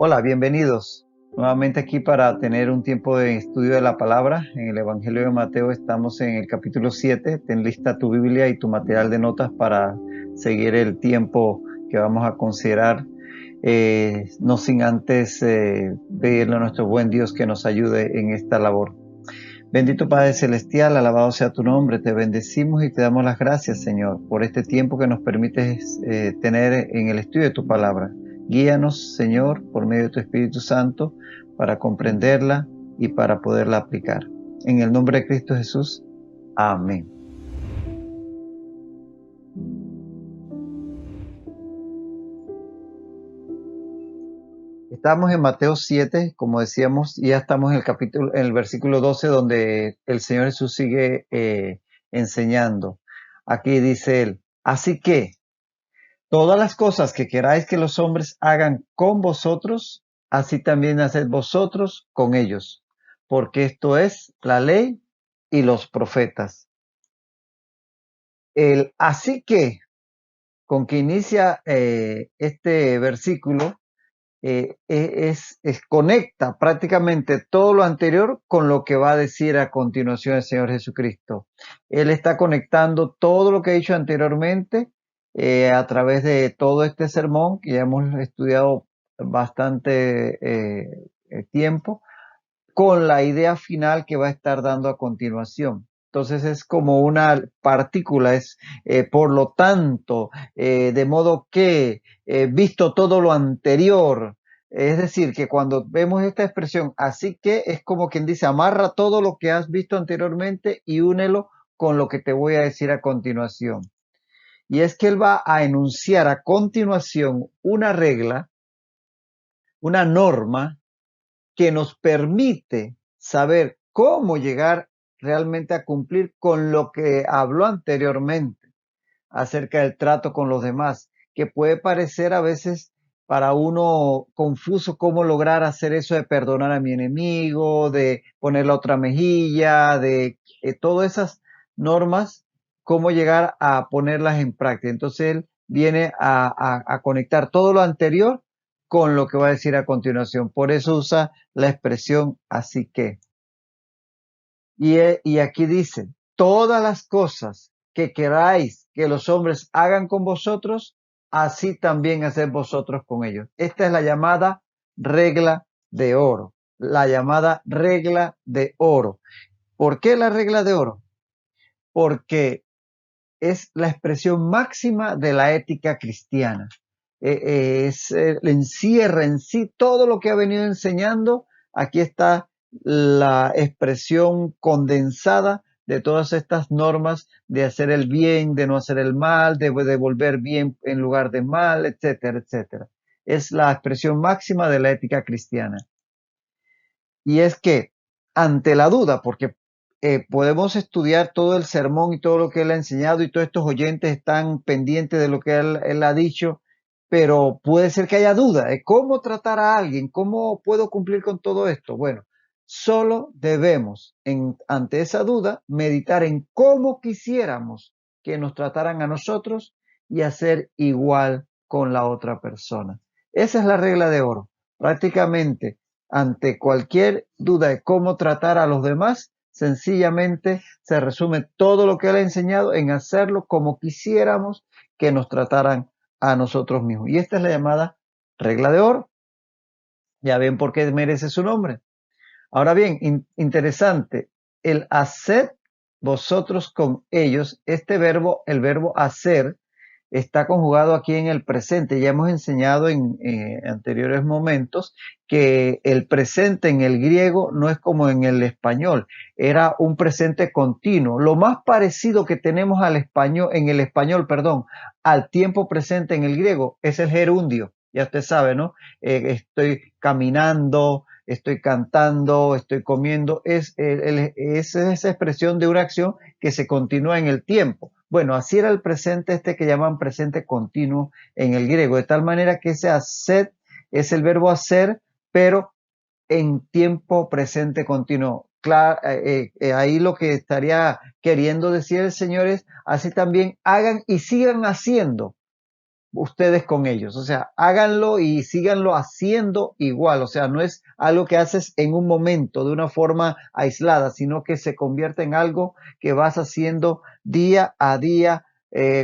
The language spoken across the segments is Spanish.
Hola, bienvenidos nuevamente aquí para tener un tiempo de estudio de la palabra. En el Evangelio de Mateo estamos en el capítulo 7. Ten lista tu Biblia y tu material de notas para seguir el tiempo que vamos a considerar, no sin antes pedirle a nuestro buen Dios que nos ayude en esta labor. Bendito Padre Celestial, alabado sea tu nombre, te bendecimos y te damos las gracias, Señor, por este tiempo que nos permites tener en el estudio de tu palabra. Guíanos, Señor, por medio de tu Espíritu Santo, para comprenderla y para poderla aplicar. En el nombre de Cristo Jesús, amén. Estamos en Mateo 7, como decíamos, y ya estamos en el versículo 12, donde el Señor Jesús sigue enseñando. Aquí dice él, así que todas las cosas que queráis que los hombres hagan con vosotros, así también haced vosotros con ellos, porque esto es la ley y los profetas. El así que, con que inicia este versículo, conecta prácticamente todo lo anterior con lo que va a decir a continuación el Señor Jesucristo. Él está conectando todo lo que ha dicho anteriormente a través de todo este sermón que ya hemos estudiado bastante tiempo, con la idea final que va a estar dando a continuación. Entonces es como una partícula, es por lo tanto, de modo que, visto todo lo anterior, es decir, que cuando vemos esta expresión, así que es como quien dice, amarra todo lo que has visto anteriormente y únelo con lo que te voy a decir a continuación. Y es que él va a enunciar a continuación una regla, una norma, que nos permite saber cómo llegar realmente a cumplir con lo que habló anteriormente acerca del trato con los demás, que puede parecer a veces para uno confuso cómo lograr hacer eso de perdonar a mi enemigo, de poner la otra mejilla, de todas esas normas, cómo llegar a ponerlas en práctica. Entonces él viene a conectar todo lo anterior con lo que va a decir a continuación. Por eso usa la expresión así que. Y aquí dice, todas las cosas que queráis que los hombres hagan con vosotros, así también haced vosotros con ellos. Esta es la llamada regla de oro. La llamada regla de oro. ¿Por qué la regla de oro? Porque es la expresión máxima de la ética cristiana. Encierra en sí todo lo que ha venido enseñando. Aquí está la expresión condensada de todas estas normas de hacer el bien, de no hacer el mal, de devolver bien en lugar de mal, etcétera, etcétera. Es la expresión máxima de la ética cristiana. Y es que ante la duda, porque podemos estudiar todo el sermón y todo lo que él ha enseñado y todos estos oyentes están pendientes de lo que él ha dicho, pero puede ser que haya duda de cómo tratar a alguien, cómo puedo cumplir con todo esto. Bueno, solo debemos, ante esa duda, meditar en cómo quisiéramos que nos trataran a nosotros y hacer igual con la otra persona. Esa es la regla de oro. Prácticamente, ante cualquier duda de cómo tratar a los demás, sencillamente se resume todo lo que él ha enseñado en hacerlo como quisiéramos que nos trataran a nosotros mismos. Y esta es la llamada regla de oro. Ya ven por qué merece su nombre. Ahora bien, interesante, el hacer vosotros con ellos, este verbo, el verbo hacer, está conjugado aquí en el presente. Ya hemos enseñado en anteriores momentos que el presente en el griego no es como en el español, era un presente continuo. Lo más parecido que tenemos al español, en el español, perdón, al tiempo presente en el griego es el gerundio. Ya usted sabe, ¿no? Estoy caminando, estoy cantando, estoy comiendo, es esa expresión de una acción que se continúa en el tiempo. Bueno, así era el presente que llaman presente continuo en el griego, de tal manera que ese hacer es el verbo hacer, pero en tiempo presente continuo. Claro, ahí lo que estaría queriendo decir el Señor es, así también hagan y sigan haciendo ustedes con ellos. O sea, háganlo y síganlo haciendo igual. O sea, no es algo que haces en un momento, de una forma aislada, sino que se convierte en algo que vas haciendo día a día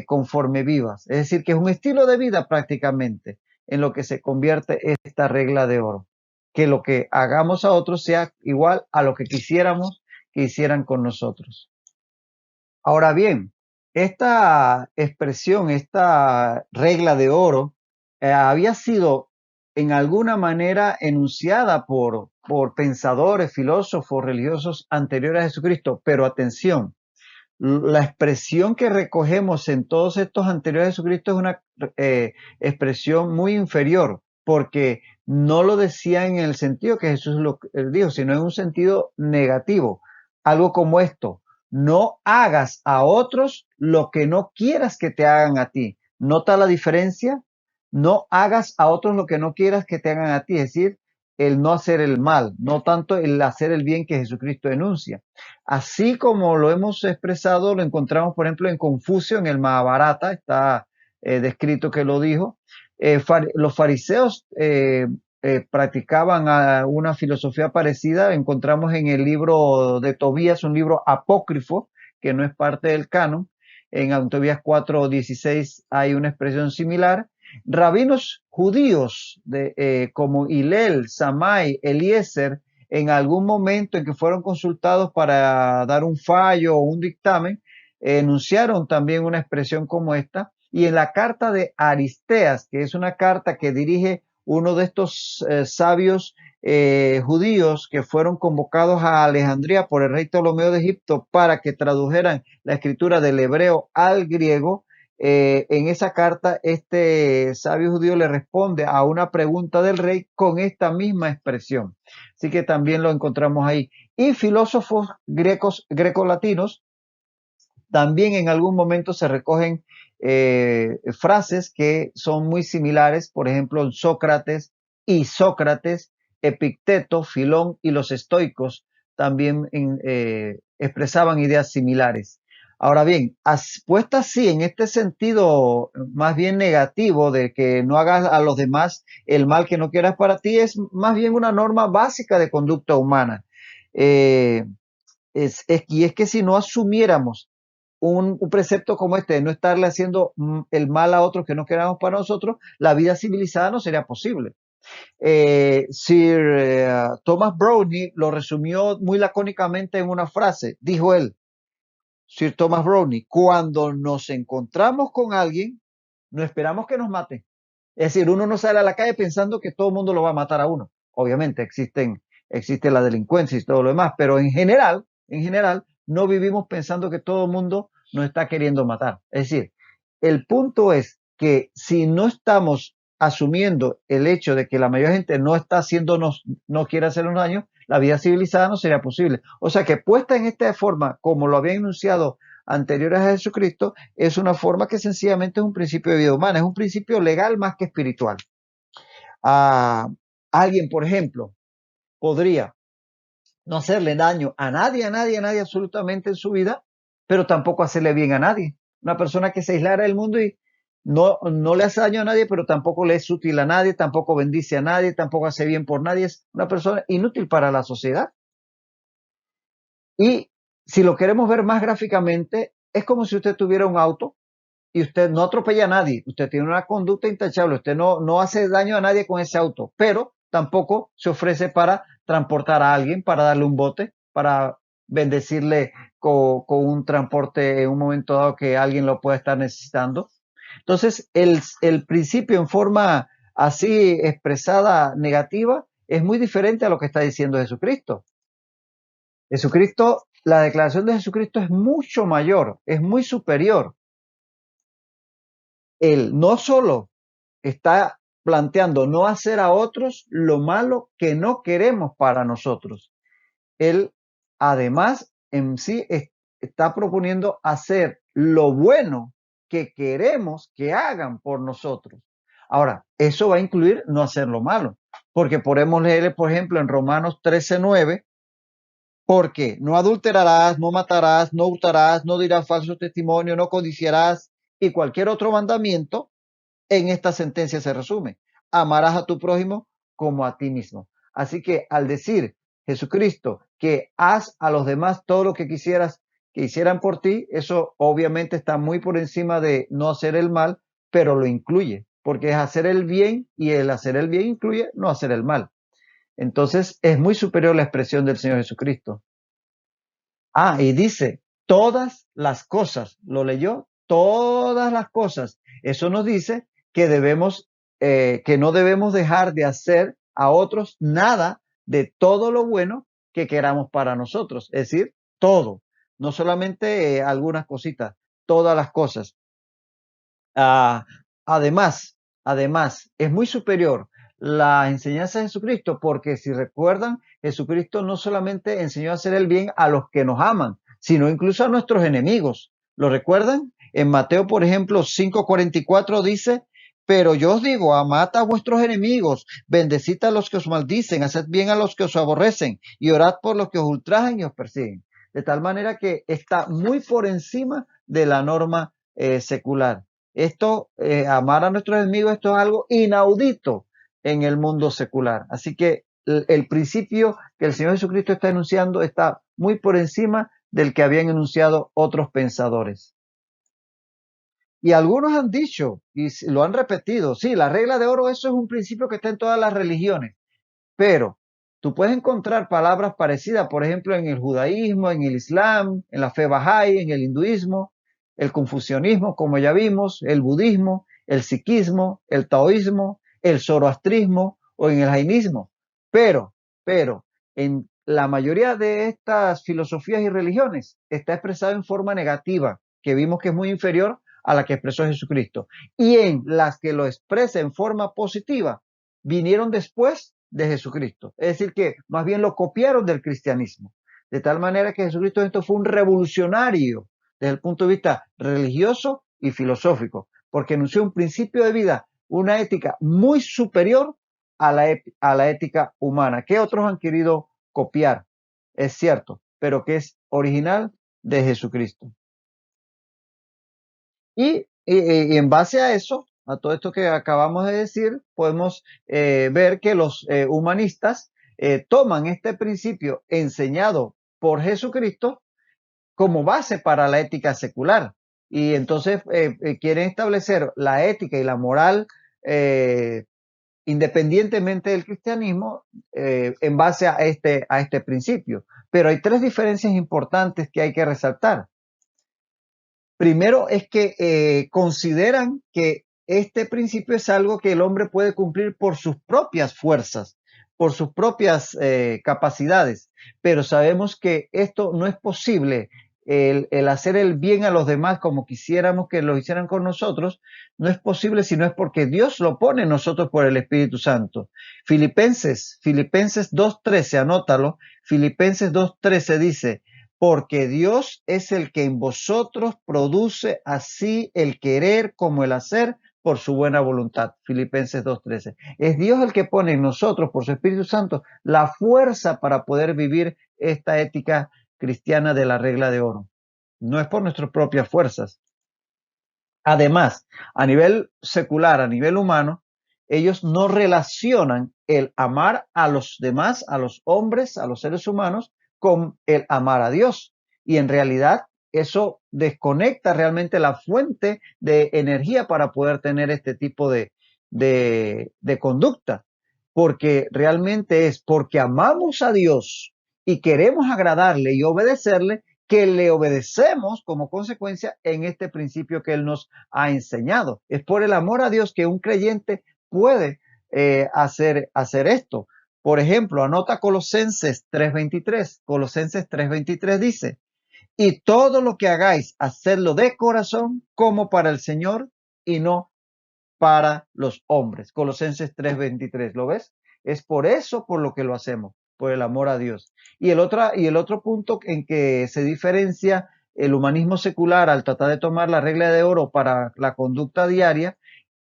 conforme vivas. Es decir, que es un estilo de vida prácticamente en lo que se convierte esta regla de oro. Que lo que hagamos a otros sea igual a lo que quisiéramos que hicieran con nosotros. Ahora bien, esta expresión, esta regla de oro, había sido en alguna manera enunciada por pensadores, filósofos, religiosos anteriores a Jesucristo, pero atención, la expresión que recogemos en todos estos anteriores a Jesucristo es una expresión muy inferior, porque no lo decía en el sentido que Jesús lo dijo, sino en un sentido negativo. Algo como esto: no hagas a otros lo que no quieras que te hagan a ti. ¿Nota la diferencia? No hagas a otros lo que no quieras que te hagan a ti, es decir, el no hacer el mal, no tanto el hacer el bien que Jesucristo denuncia. Así como lo hemos expresado, lo encontramos, por ejemplo, en Confucio, en el Mahabharata, está descrito que lo dijo. Los fariseos practicaban una filosofía parecida, encontramos en el libro de Tobías, un libro apócrifo, que no es parte del canon. En Tobías 4:16 hay una expresión similar. Rabinos judíos como Hillel, Samai, Eliezer, en algún momento en que fueron consultados para dar un fallo o un dictamen, enunciaron también una expresión como esta. Y en la carta de Aristeas, que es una carta que dirige uno de estos sabios judíos que fueron convocados a Alejandría por el rey Ptolomeo de Egipto para que tradujeran la escritura del hebreo al griego, en esa carta este sabio judío le responde a una pregunta del rey con esta misma expresión. Así que también lo encontramos ahí. Y filósofos grecolatinos también en algún momento se recogen frases que son muy similares, por ejemplo, Sócrates y Sócrates, Epicteto, Filón y los estoicos también expresaban ideas similares. Ahora bien, puesta así en este sentido más bien negativo de que no hagas a los demás el mal que no quieras para ti, es más bien una norma básica de conducta humana. Eh, y es que si no asumiéramos un precepto como este, de no estarle haciendo el mal a otros que no queramos para nosotros, la vida civilizada no sería posible. Sir Thomas Browne lo resumió muy lacónicamente en una frase. Dijo él, Sir Thomas Browne: cuando nos encontramos con alguien, no esperamos que nos mate. Es decir, uno no sale a la calle pensando que todo el mundo lo va a matar a uno. Obviamente existe la delincuencia y todo lo demás, pero en general, no vivimos pensando que todo el mundo nos está queriendo matar. Es decir, el punto es que si no estamos asumiendo el hecho de que la mayoría de gente no está haciéndonos, no quiere hacernos daño, la vida civilizada no sería posible. O sea que puesta en esta forma, como lo había enunciado anteriores a Jesucristo, es una forma que sencillamente es un principio de vida humana, es un principio legal más que espiritual. Alguien, por ejemplo, podría no hacerle daño a nadie absolutamente en su vida, pero tampoco hacerle bien a nadie. Una persona que se aislara del mundo y no le hace daño a nadie, pero tampoco le es útil a nadie, tampoco bendice a nadie, tampoco hace bien por nadie, es una persona inútil para la sociedad. Y si lo queremos ver más gráficamente, es como si usted tuviera un auto y usted no atropella a nadie, usted tiene una conducta intachable, usted no hace daño a nadie con ese auto, pero tampoco se ofrece para transportar a alguien, para darle un bote, para bendecirle con un transporte en un momento dado que alguien lo pueda estar necesitando. Entonces, el principio en forma así expresada negativa es muy diferente a lo que está diciendo Jesucristo. Jesucristo, la declaración de Jesucristo es mucho mayor, es muy superior. Él no solo está planteando no hacer a otros lo malo que no queremos para nosotros. Él además en sí está proponiendo hacer lo bueno que queremos que hagan por nosotros. Ahora, eso va a incluir no hacer lo malo, porque podemos leer, por ejemplo, en Romanos 13:9, porque no adulterarás, no matarás, no hurtarás, no dirás falso testimonio, no codiciarás y cualquier otro mandamiento. en esta sentencia se resume. Amarás a tu prójimo como a ti mismo. Así que al decir Jesucristo que haz a los demás todo lo que quisieras que hicieran por ti, eso obviamente está muy por encima de no hacer el mal, pero lo incluye, porque es hacer el bien y el hacer el bien incluye no hacer el mal. Entonces es muy superior la expresión del Señor Jesucristo. Y dice, todas las cosas, ¿lo leyó? Todas las cosas. Eso nos dice que que no debemos dejar de hacer a otros nada de todo lo bueno que queramos para nosotros. Es decir, todo, no solamente algunas cositas, todas las cosas. Ah, además, además, es muy superior la enseñanza de Jesucristo, porque si recuerdan, Jesucristo no solamente enseñó a hacer el bien a los que nos aman, sino incluso a nuestros enemigos. ¿Lo recuerdan? En Mateo, por ejemplo, 5:44 dice, pero yo os digo, amad a vuestros enemigos, bendecid a los que os maldicen, haced bien a los que os aborrecen y orad por los que os ultrajan y os persiguen. De tal manera que está muy por encima de la norma secular. Esto, amar a nuestros enemigos, esto es algo inaudito en el mundo secular. Así que el principio que el Señor Jesucristo está enunciando está muy por encima del que habían enunciado otros pensadores. Y algunos han dicho, y lo han repetido, sí, la regla de oro, eso es un principio que está en todas las religiones, pero tú puedes encontrar palabras parecidas, por ejemplo, en el judaísmo, en el islam, en la fe bahá'í, en el hinduismo, el confucianismo, como ya vimos, el budismo, el sikhismo, el taoísmo, el zoroastrismo o en el jainismo. Pero, en la mayoría de estas filosofías y religiones está expresado en forma negativa, que vimos que es muy inferior a la que expresó Jesucristo. Y en las que lo expresa en forma positiva, vinieron después de Jesucristo. Es decir, que más bien lo copiaron del cristianismo. De tal manera que Jesucristo esto fue un revolucionario desde el punto de vista religioso y filosófico, porque anunció un principio de vida, una ética muy superior a la ética humana, que otros han querido copiar, es cierto, pero que es original de Jesucristo. Y en base a eso, a todo esto que acabamos de decir, podemos ver que los humanistas toman este principio enseñado por Jesucristo como base para la ética secular. Y entonces quieren establecer la ética y la moral eh, independientemente del cristianismo en base a este principio. Pero hay tres diferencias importantes que hay que resaltar. Primero es que consideran que este principio es algo que el hombre puede cumplir por sus propias fuerzas, por sus propias capacidades, pero sabemos que esto no es posible. El hacer el bien a los demás como quisiéramos que lo hicieran con nosotros, no es posible si no es porque Dios lo pone en nosotros por el Espíritu Santo. Filipenses 2:13, anótalo. Filipenses 2:13 dice, porque Dios es el que en vosotros produce así el querer como el hacer por su buena voluntad. Filipenses 2:13. Es Dios el que pone en nosotros, por su Espíritu Santo, la fuerza para poder vivir esta ética cristiana de la regla de oro. No es por nuestras propias fuerzas. Además, a nivel secular, a nivel humano, ellos no relacionan el amar a los demás, a los hombres, a los seres humanos, con el amar a Dios. Y en realidad eso desconecta realmente la fuente de energía para poder tener este tipo de conducta. Porque realmente es porque amamos a Dios y queremos agradarle y obedecerle que le obedecemos como consecuencia en este principio que Él nos ha enseñado. Es por el amor a Dios que un creyente puede hacer esto. Por ejemplo, anota Colosenses 3:23. Colosenses 3:23 dice, y todo lo que hagáis, hacedlo de corazón como para el Señor y no para los hombres. Colosenses 3:23, ¿lo ves? Es por eso por lo que lo hacemos, por el amor a Dios. Y el otro punto en que se diferencia el humanismo secular al tratar de tomar la regla de oro para la conducta diaria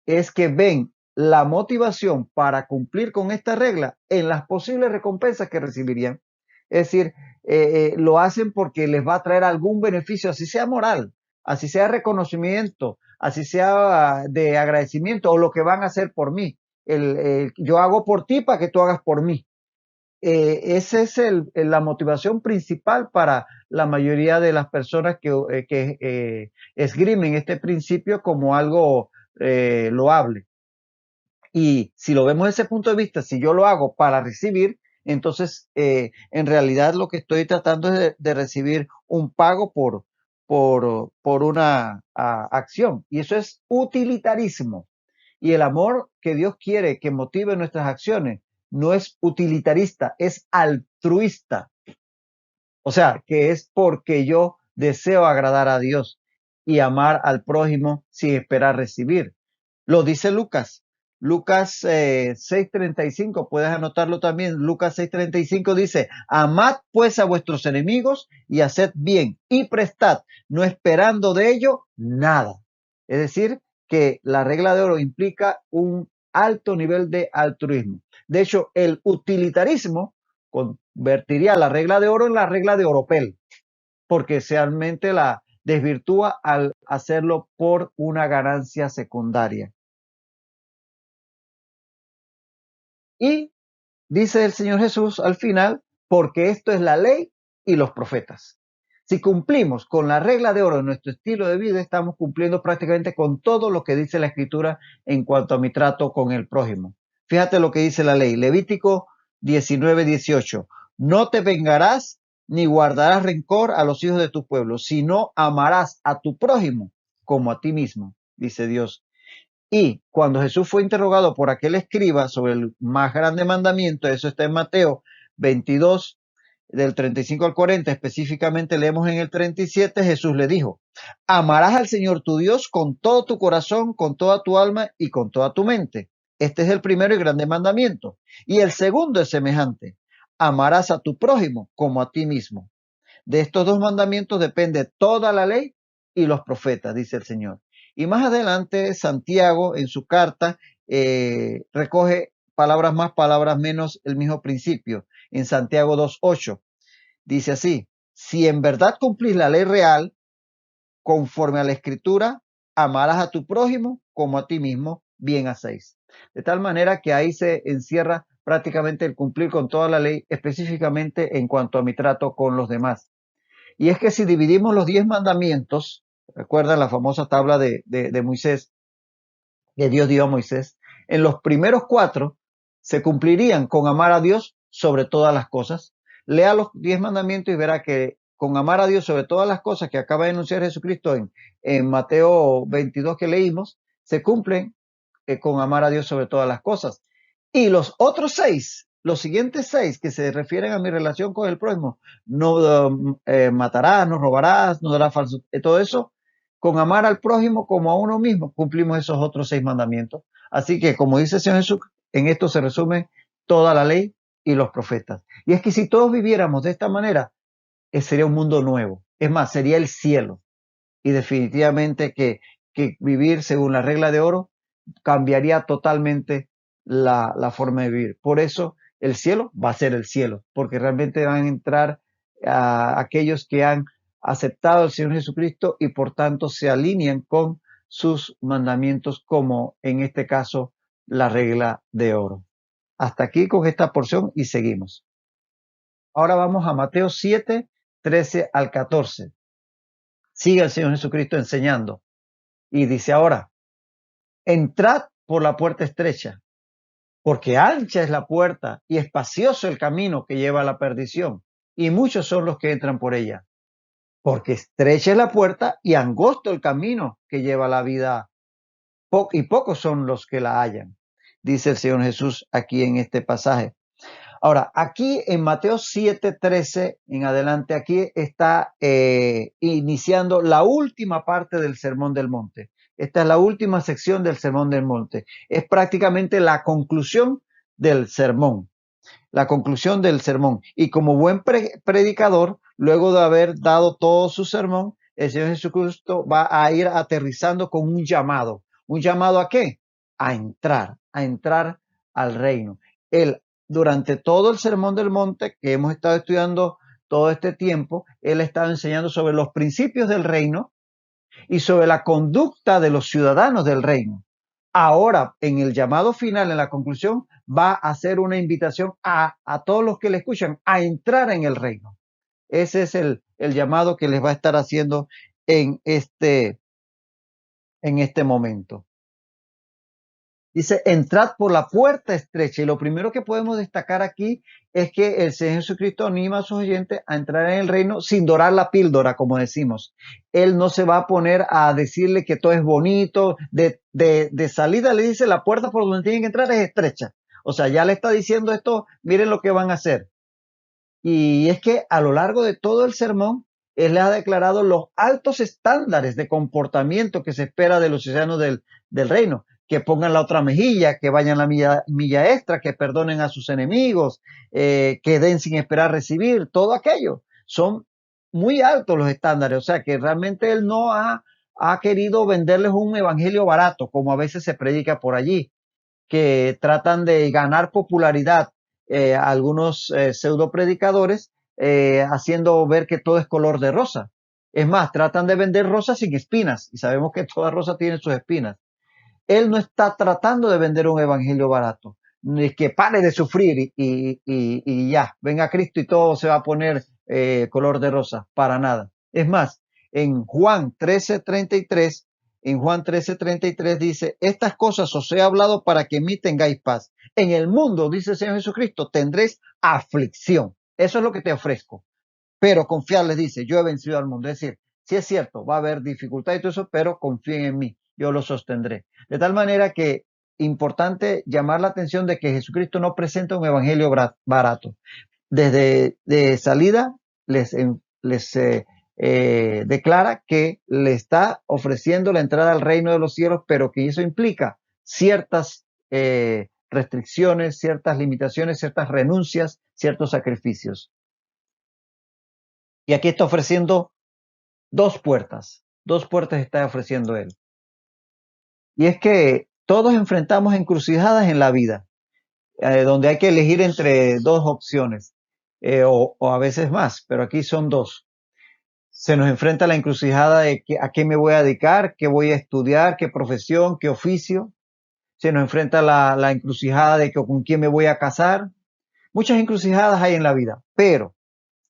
es que ven la motivación para cumplir con esta regla en las posibles recompensas que recibirían. Es decir, lo hacen porque les va a traer algún beneficio, así sea moral, así sea reconocimiento, así sea de agradecimiento o lo que van a hacer por mí. Yo hago por ti para que tú hagas por mí. Esa es la motivación principal para la mayoría de las personas que esgrimen este principio como algo loable. Y si lo vemos desde ese punto de vista, si yo lo hago para recibir, entonces en realidad lo que estoy tratando es de recibir un pago por una acción. Y eso es utilitarismo. Y el amor que Dios quiere que motive nuestras acciones no es utilitarista, es altruista. O sea, que es porque yo deseo agradar a Dios y amar al prójimo sin esperar recibir. Lo dice Lucas. Lucas 6:35, puedes anotarlo también. Lucas 6:35 dice, amad pues a vuestros enemigos y haced bien y prestad, no esperando de ello nada. Es decir, que la regla de oro implica un alto nivel de altruismo. De hecho, el utilitarismo convertiría la regla de oro en la regla de oropel, porque realmente la desvirtúa al hacerlo por una ganancia secundaria. Y dice el Señor Jesús al final, porque esto es la ley y los profetas. Si cumplimos con la regla de oro en nuestro estilo de vida, estamos cumpliendo prácticamente con todo lo que dice la Escritura en cuanto a mi trato con el prójimo. Fíjate lo que dice la ley. Levítico 19:18. No te vengarás ni guardarás rencor a los hijos de tu pueblo, sino amarás a tu prójimo como a ti mismo, dice Dios. Y cuando Jesús fue interrogado por aquel escriba sobre el más grande mandamiento, eso está en Mateo 22, del 35 al 40, específicamente leemos en el 37, Jesús le dijo, amarás al Señor tu Dios con todo tu corazón, con toda tu alma y con toda tu mente. Este es el primero y grande mandamiento. Y el segundo es semejante, amarás a tu prójimo como a ti mismo. De estos dos mandamientos depende toda la ley y los profetas, dice el Señor. Y más adelante, Santiago en su carta recoge palabras más, palabras menos, el mismo principio. En Santiago 2:8 dice así, si en verdad cumplís la ley real, conforme a la escritura, amarás a tu prójimo como a ti mismo, bien hacéis. De tal manera que ahí se encierra prácticamente el cumplir con toda la ley, específicamente en cuanto a mi trato con los demás. Y es que si dividimos los 10 mandamientos, recuerdan la famosa tabla de Moisés, que Dios dio a Moisés, en los primeros 4 se cumplirían con amar a Dios sobre todas las cosas. Lea los 10 mandamientos y verá que con amar a Dios sobre todas las cosas que acaba de enunciar Jesucristo en Mateo 22 que leímos, se cumplen con amar a Dios sobre todas las cosas. Y los otros 6, los siguientes 6 que se refieren a mi relación con el prójimo, no matarás, no robarás, no darás falso, todo eso, con amar al prójimo como a uno mismo, cumplimos esos otros 6 mandamientos. Así que, como dice el Señor Jesús, en esto se resume toda la ley y los profetas. Y es que si todos viviéramos de esta manera, sería un mundo nuevo. Es más, sería el cielo. Y definitivamente que vivir según la regla de oro cambiaría totalmente la forma de vivir. Por eso el cielo va a ser el cielo, porque realmente van a entrar aquellos que han aceptado al Señor Jesucristo y por tanto se alinean con sus mandamientos, como en este caso la regla de oro. Hasta aquí con esta porción y seguimos. Ahora vamos a Mateo 7, 13 al 14. Sigue el Señor Jesucristo enseñando y dice ahora, entrad por la puerta estrecha, porque ancha es la puerta y espacioso el camino que lleva a la perdición, y muchos son los que entran por ella. Porque estrecha es la puerta y angosto el camino que lleva a la vida, y pocos son los que la hallan, dice el Señor Jesús aquí en este pasaje. Ahora, aquí en Mateo 7:13 en adelante, aquí está iniciando la última parte del Sermón del Monte. Esta es la última sección del Sermón del Monte. Es prácticamente la conclusión del sermón. La conclusión del sermón. Y como buen predicador, luego de haber dado todo su sermón, el Señor Jesucristo va a ir aterrizando con un llamado. ¿Un llamado a qué? A entrar al reino. Él, durante todo el Sermón del Monte que hemos estado estudiando todo este tiempo, él estaba enseñando sobre los principios del reino y sobre la conducta de los ciudadanos del reino. Ahora, en el llamado final, en la conclusión, va a hacer una invitación a todos los que le escuchan a entrar en el reino. Ese es el llamado que les va a estar haciendo en este momento. Dice, entrad por la puerta estrecha. Y lo primero que podemos destacar aquí es que el Señor Jesucristo anima a sus oyentes a entrar en el reino sin dorar la píldora, como decimos. Él no se va a poner a decirle que todo es bonito. De salida le dice, la puerta por donde tienen que entrar es estrecha. O sea, ya le está diciendo esto, miren lo que van a hacer. Y es que a lo largo de todo el sermón, él les ha declarado los altos estándares de comportamiento que se espera de los ciudadanos del reino, que pongan la otra mejilla, que vayan la milla extra, que perdonen a sus enemigos, que den sin esperar recibir, todo aquello. Son muy altos los estándares, o sea que realmente él no ha querido venderles un evangelio barato, como a veces se predica por allí, que tratan de ganar popularidad, algunos pseudo predicadores, haciendo ver que todo es color de rosa. Es más, tratan de vender rosas sin espinas, y sabemos que toda rosa tiene sus espinas. Él no está tratando de vender un evangelio barato, ni que pare de sufrir y ya, venga Cristo y todo se va a poner color de rosa, para nada. Es más, en Juan 13:33, dice, estas cosas os he hablado para que en mí tengáis paz. En el mundo, dice el Señor Jesucristo, tendréis aflicción. Eso es lo que te ofrezco. Pero confiar, les dice, yo he vencido al mundo. Es decir, sí es cierto, va a haber dificultad y todo eso, pero confíen en mí, yo los sostendré. De tal manera que importante llamar la atención de que Jesucristo no presenta un evangelio barato. Desde de salida les declara que le está ofreciendo la entrada al reino de los cielos, pero que eso implica ciertas restricciones, ciertas limitaciones, ciertas renuncias, ciertos sacrificios. Y aquí está ofreciendo dos puertas está ofreciendo él. Y es que todos enfrentamos encrucijadas en la vida, donde hay que elegir entre dos opciones, o a veces más, pero aquí son dos. Se nos enfrenta la encrucijada de a qué me voy a dedicar, qué voy a estudiar, qué profesión, qué oficio. Se nos enfrenta la encrucijada de con quién me voy a casar. Muchas encrucijadas hay en la vida, pero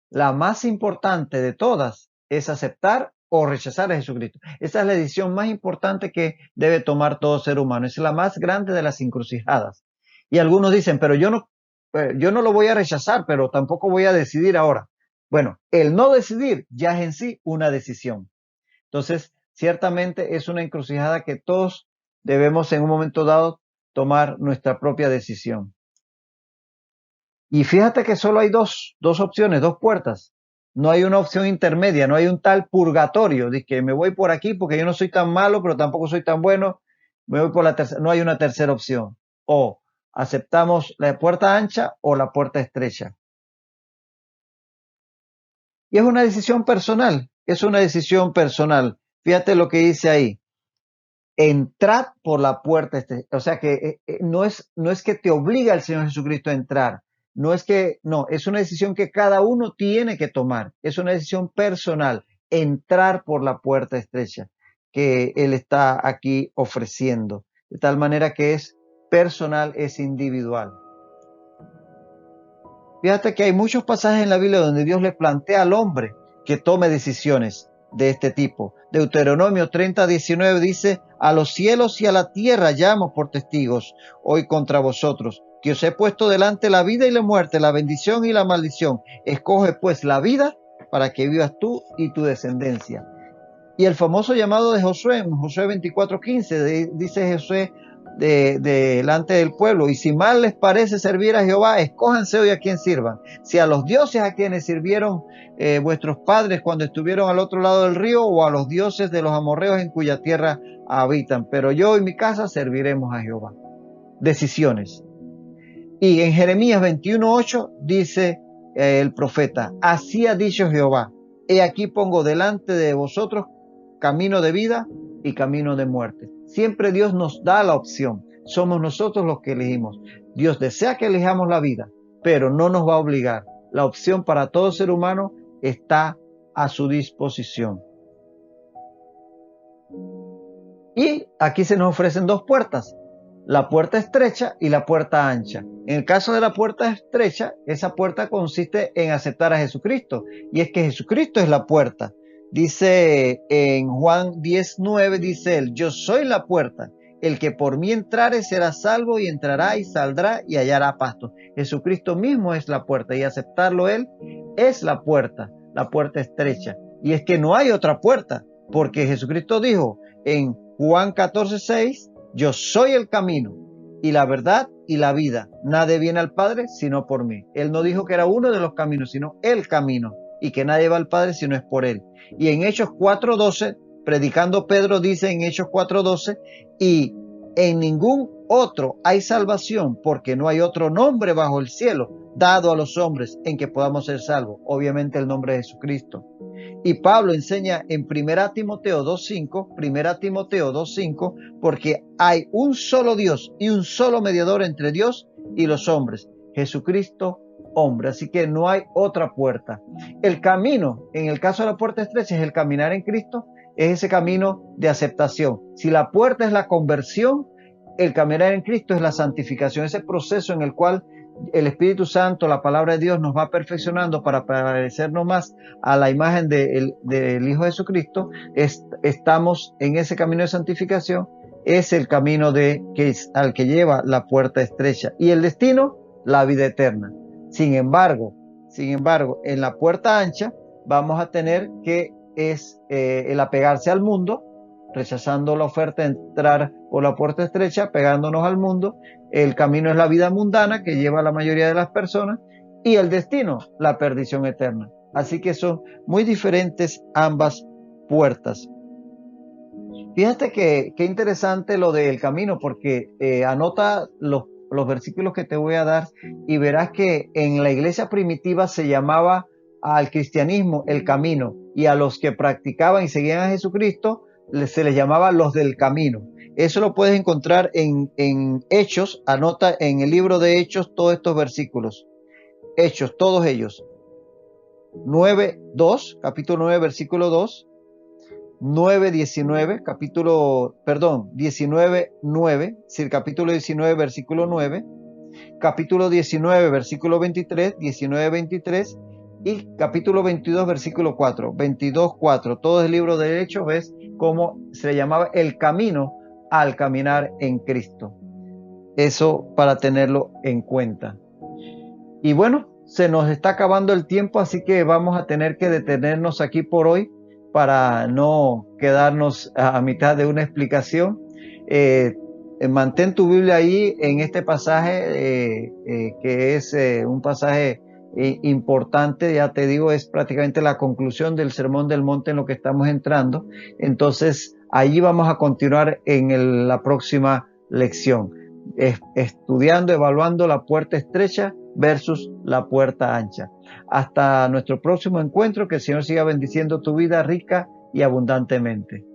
la más importante de todas es aceptar o rechazar a Jesucristo. Esa es la decisión más importante que debe tomar todo ser humano. Es la más grande de las encrucijadas. Y algunos dicen, pero yo no lo voy a rechazar, pero tampoco voy a decidir ahora. Bueno, el no decidir ya es en sí una decisión. Entonces, ciertamente es una encrucijada que todos debemos en un momento dado tomar nuestra propia decisión. Y fíjate que solo hay dos opciones, dos puertas. No hay una opción intermedia, no hay un tal purgatorio, de que me voy por aquí porque yo no soy tan malo, pero tampoco soy tan bueno, me voy por la tercera. No hay una tercera opción. O aceptamos la puerta ancha o la puerta estrecha. Y es una decisión personal, es una decisión personal. Fíjate lo que dice ahí. Entrad por la puerta estrecha. O sea que no es que te obliga el Señor Jesucristo a entrar. No, es una decisión que cada uno tiene que tomar. Es una decisión personal, entrar por la puerta estrecha que Él está aquí ofreciendo. De tal manera que es personal, es individual. Fíjate que hay muchos pasajes en la Biblia donde Dios le plantea al hombre que tome decisiones de este tipo. Deuteronomio 30:19 dice, a los cielos y a la tierra llamo por testigos hoy contra vosotros, que os he puesto delante la vida y la muerte, la bendición y la maldición. Escoge pues la vida para que vivas tú y tu descendencia. Y el famoso llamado de Josué, en Josué 24:15, dice Josué delante del pueblo, y si mal les parece servir a Jehová, escójanse hoy a quien sirvan. Si a los dioses a quienes sirvieron vuestros padres cuando estuvieron al otro lado del río, o a los dioses de los amorreos en cuya tierra habitan. Pero yo y mi casa serviremos a Jehová. Decisiones. Y en Jeremías 21:8 dice el profeta, así ha dicho Jehová, he aquí pongo delante de vosotros camino de vida y camino de muerte. Siempre Dios nos da la opción. Somos nosotros los que elegimos. Dios desea que elijamos la vida, pero no nos va a obligar. La opción para todo ser humano está a su disposición. Y aquí se nos ofrecen dos puertas, la puerta estrecha y la puerta ancha. En el caso de la puerta estrecha, esa puerta consiste en aceptar a Jesucristo, y es que Jesucristo es la puerta. Dice en Juan 10:9, dice él, yo soy la puerta, el que por mí entrare será salvo, y entrará y saldrá y hallará pasto. Jesucristo mismo es la puerta, y aceptarlo él es la puerta estrecha. Y es que no hay otra puerta, porque Jesucristo dijo en Juan 14:6, yo soy el camino y la verdad y la vida. Nadie viene al Padre sino por mí. Él no dijo que era uno de los caminos, sino el camino, y que nadie va al Padre si no es por él. Y en Hechos 4:12, predicando Pedro, dice en Hechos 4:12, y en ningún otro hay salvación, porque no hay otro nombre bajo el cielo dado a los hombres en que podamos ser salvos. Obviamente el nombre de Jesucristo. Y Pablo enseña en 1 Timoteo 2:5, porque hay un solo Dios y un solo mediador entre Dios y los hombres, Jesucristo hombre. Así que no hay otra puerta. El camino, en el caso de la puerta estrecha, es el caminar en Cristo, es ese camino de aceptación. Si la puerta es la conversión, el caminar en Cristo es la santificación, ese proceso en el cual el Espíritu Santo, la palabra de Dios, nos va perfeccionando para parecernos más a la imagen del Hijo de Jesucristo. Estamos en ese camino de santificación, es el camino al que lleva la puerta estrecha, y el destino, la vida eterna. Sin embargo, en la puerta ancha vamos a tener que es el apegarse al mundo, rechazando la oferta de entrar por la puerta estrecha, pegándonos al mundo. El camino es la vida mundana que lleva a la mayoría de las personas, y el destino, la perdición eterna. Así que son muy diferentes ambas puertas. Fíjate que qué interesante lo del camino, porque anota los versículos que te voy a dar y verás que en la iglesia primitiva se llamaba al cristianismo el camino, y a los que practicaban y seguían a Jesucristo se les llamaba los del camino. Eso lo puedes encontrar en Hechos. Anota en el libro de Hechos todos estos versículos. Hechos, todos ellos. 9:2, capítulo 9, versículo 2. 9:19, 19:9, es decir, capítulo 19, versículo 9. Capítulo 19, versículo 23, 19:23. Y capítulo 22, versículo 4, 22:4. Todo el libro de Hechos, ves cómo se le llamaba el camino al caminar en Cristo. Eso para tenerlo en cuenta. Y bueno, se nos está acabando el tiempo, así que vamos a tener que detenernos aquí por hoy para no quedarnos a mitad de una explicación. Mantén tu Biblia ahí en este pasaje, que es un pasaje importante. Ya te digo, es prácticamente la conclusión del Sermón del Monte en lo que estamos entrando. Entonces, allí vamos a continuar en la próxima lección, estudiando, evaluando la puerta estrecha versus la puerta ancha. Hasta nuestro próximo encuentro, que el Señor siga bendiciendo tu vida rica y abundantemente.